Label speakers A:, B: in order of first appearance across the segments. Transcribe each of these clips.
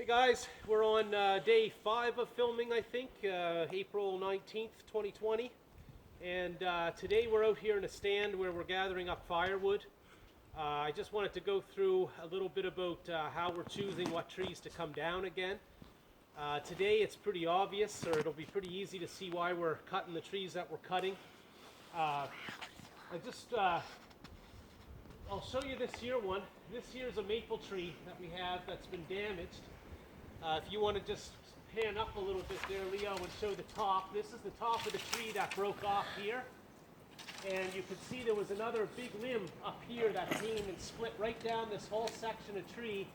A: Hey guys, we're on day 5 of filming, I think, April 19th, 2020. And today we're out here in a stand where we're gathering up firewood. I just wanted to go through a little bit about how we're choosing what trees to come down again. Today it's pretty obvious, or it'll be pretty easy to see why we're cutting the trees that we're cutting. I'll show you this here one. This here is a maple tree that we have that's been damaged. If you want to just pan up a little bit there, Leo, and show the top. This is the top of the tree that broke off here. And you can see there was another big limb up here that came and split right down this whole section of tree.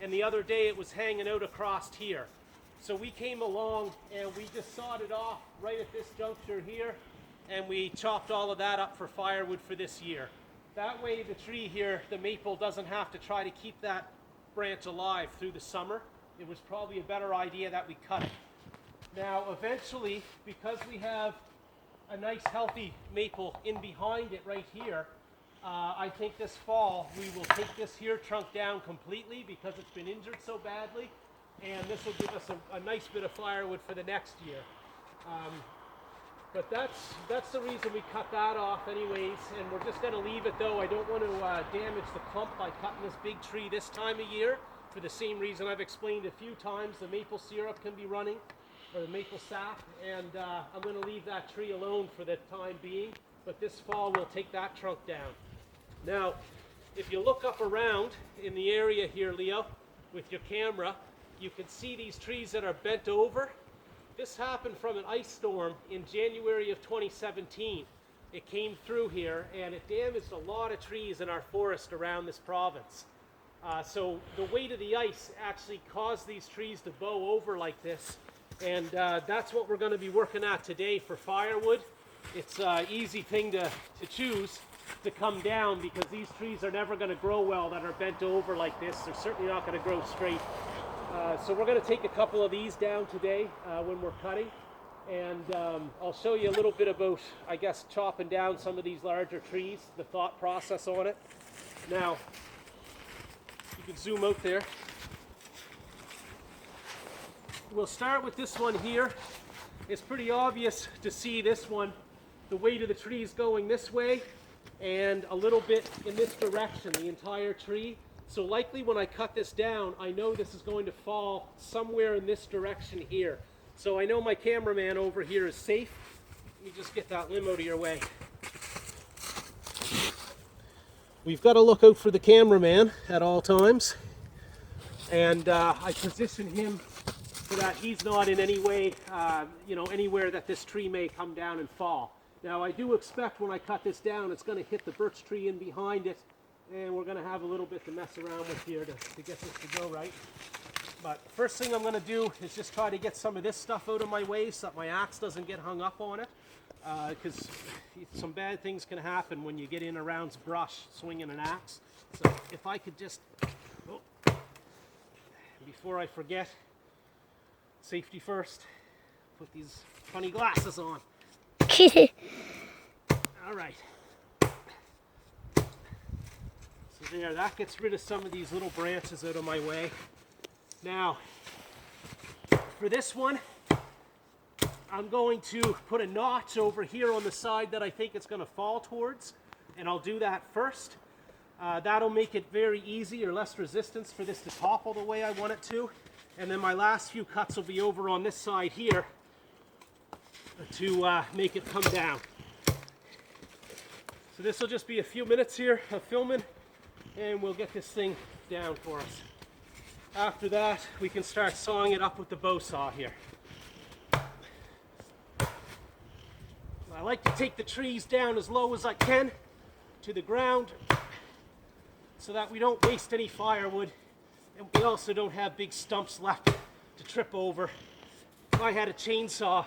A: And the other day it was hanging out across here. So we came along and we just sawed it off right at this juncture here. And we chopped all of that up for firewood for this year. That way the tree here, the maple, doesn't have to try to keep that branch alive through the summer. It was probably a better idea that we cut it. Now eventually, because we have a nice healthy maple in behind it right here, I think this fall we will take this here trunk down completely because it's been injured so badly, and this will give us a nice bit of firewood for the next year. But that's the reason we cut that off anyways, and we're just going to leave it though. I don't want to damage the clump by cutting this big tree this time of year, for the same reason I've explained a few times. The maple syrup can be running, or the maple sap, and I'm going to leave that tree alone for the time being, but this fall we'll take that trunk down. Now, if you look up around in the area here, Leo, with your camera, you can see these trees that are bent over. This happened from an ice storm in January of 2017. It came through here and it damaged a lot of trees in our forest around this province. So the weight of the ice actually caused these trees to bow over like this. And that's what we're going to be working at today for firewood. It's an easy thing to choose to come down because these trees are never going to grow well that are bent over like this. They're certainly not going to grow straight. So we're going to take a couple of these down today when we're cutting, and I'll show you a little bit about, I guess, chopping down some of these larger trees, the thought process on it. Now, you can zoom out there. We'll start with this one here. It's pretty obvious to see this one, the weight of the tree is going this way and a little bit in this direction, the entire tree. So likely when I cut this down, I know this is going to fall somewhere in this direction here. So I know my cameraman over here is safe. Let me just get that limb out of your way. We've got to look out for the cameraman at all times. And I position him so that he's not in any way, anywhere that this tree may come down and fall. Now I do expect when I cut this down, it's going to hit the birch tree in behind it. And we're going to have a little bit to mess around with here to get this to go right. But first thing I'm going to do is just try to get some of this stuff out of my way so that my axe doesn't get hung up on it. Because some bad things can happen when you get in around brush swinging an axe. So if I could just, before I forget, safety first, put these funny glasses on. All right. So there, that gets rid of some of these little branches out of my way. Now, for this one, I'm going to put a notch over here on the side that I think it's going to fall towards, and I'll do that first. That'll make it very easy, or less resistance for this to topple the way I want it to. And then my last few cuts will be over on this side here to make it come down. So this will just be a few minutes here of filming, and we'll get this thing down for us. After that, we can start sawing it up with the bow saw here. I like to take the trees down as low as I can to the ground so that we don't waste any firewood, and we also don't have big stumps left to trip over. If I had a chainsaw,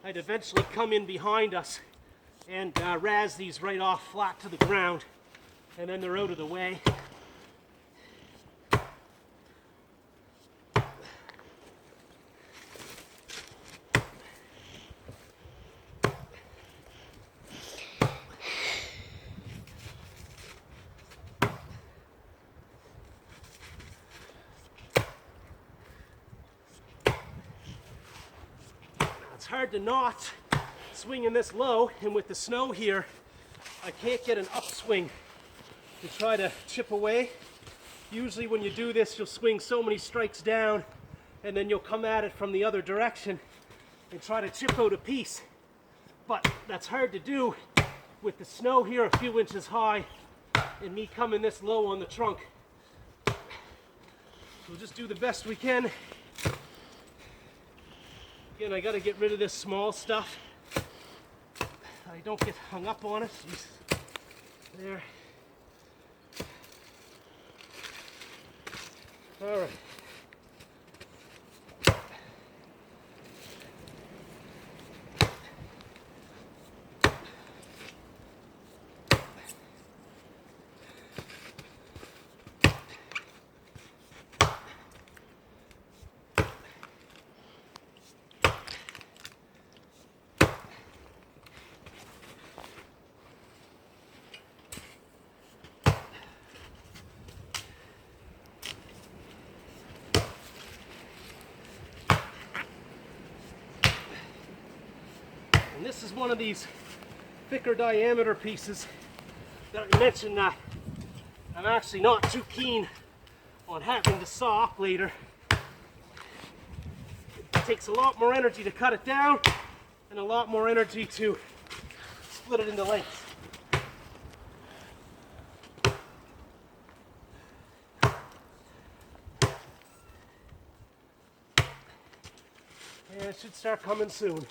A: I'd eventually come in behind us and razz these right off flat to the ground, and then they're out of the way. it's hard to not swinging this low, and with the snow here, I can't get an upswing to try to chip away. Usually when you do this, you'll swing so many strikes down, and then you'll come at it from the other direction and try to chip out a piece. But that's hard to do with the snow here a few inches high and me coming this low on the trunk. We'll just do the best we can. Again, I gotta get rid of this small stuff. I don't get hung up on it. Jeez. There. All right. And this is one of these thicker diameter pieces that I mentioned that I'm actually not too keen on having to saw up later. It takes a lot more energy to cut it down and a lot more energy to split it into lengths. And it should start coming soon.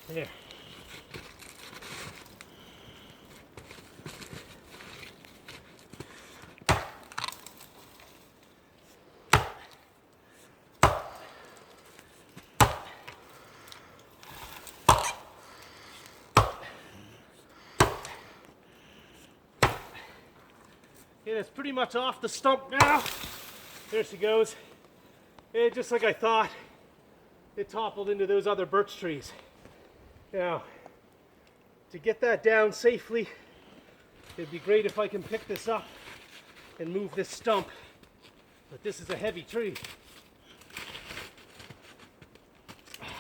A: There. Okay, that's pretty much off the stump now. There she goes. And just like I thought, it toppled into those other birch trees. Now, to get that down safely, it'd be great if I can pick this up and move this stump, but this is a heavy tree.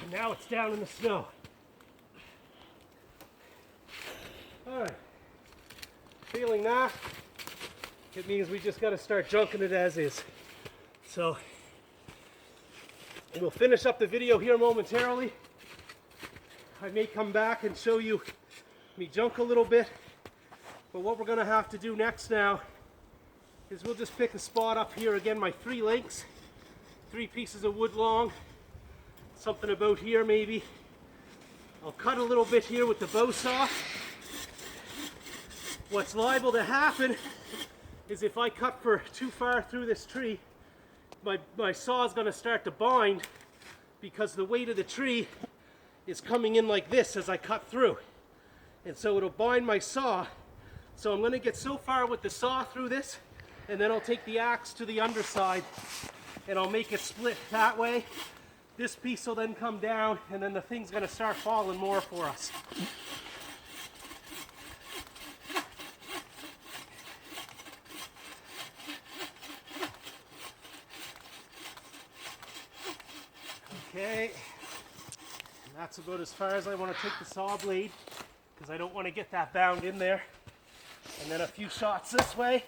A: And now it's down in the snow. All right, feeling that, it means we just got to start junking it as is. So, we'll finish up the video here momentarily. I may come back and show you me junk a little bit, but what we're going to have to do next now is we'll just pick a spot up here. Again, my 3 lengths, 3 pieces of wood long, something about here maybe. I'll cut a little bit here with the bow saw. What's liable to happen is if I cut for too far through this tree, my saw is going to start to bind because the weight of the tree is coming in like this as I cut through, and so it'll bind my saw. So I'm going to get so far with the saw through this, and then I'll take the axe to the underside and I'll make it split that way. This piece will then come down, and then the thing's going to start falling more for us. Okay. That's about as far as I want to take the saw blade, because I don't want to get that bound in there. And then a few shots this way.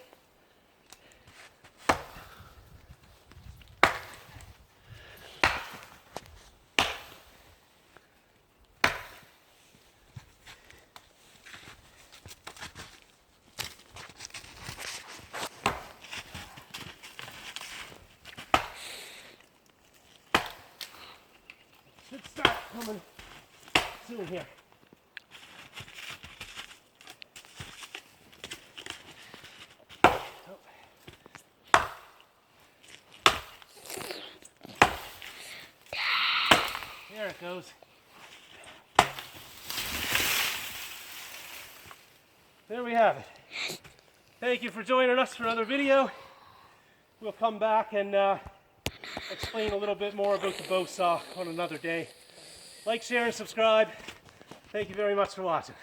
A: Should start coming soon here. There it goes. There we have it. Thank you for joining us for another video. We'll come back and explain a little bit more about the bow saw on another day. Like, share, and subscribe. Thank you very much for watching.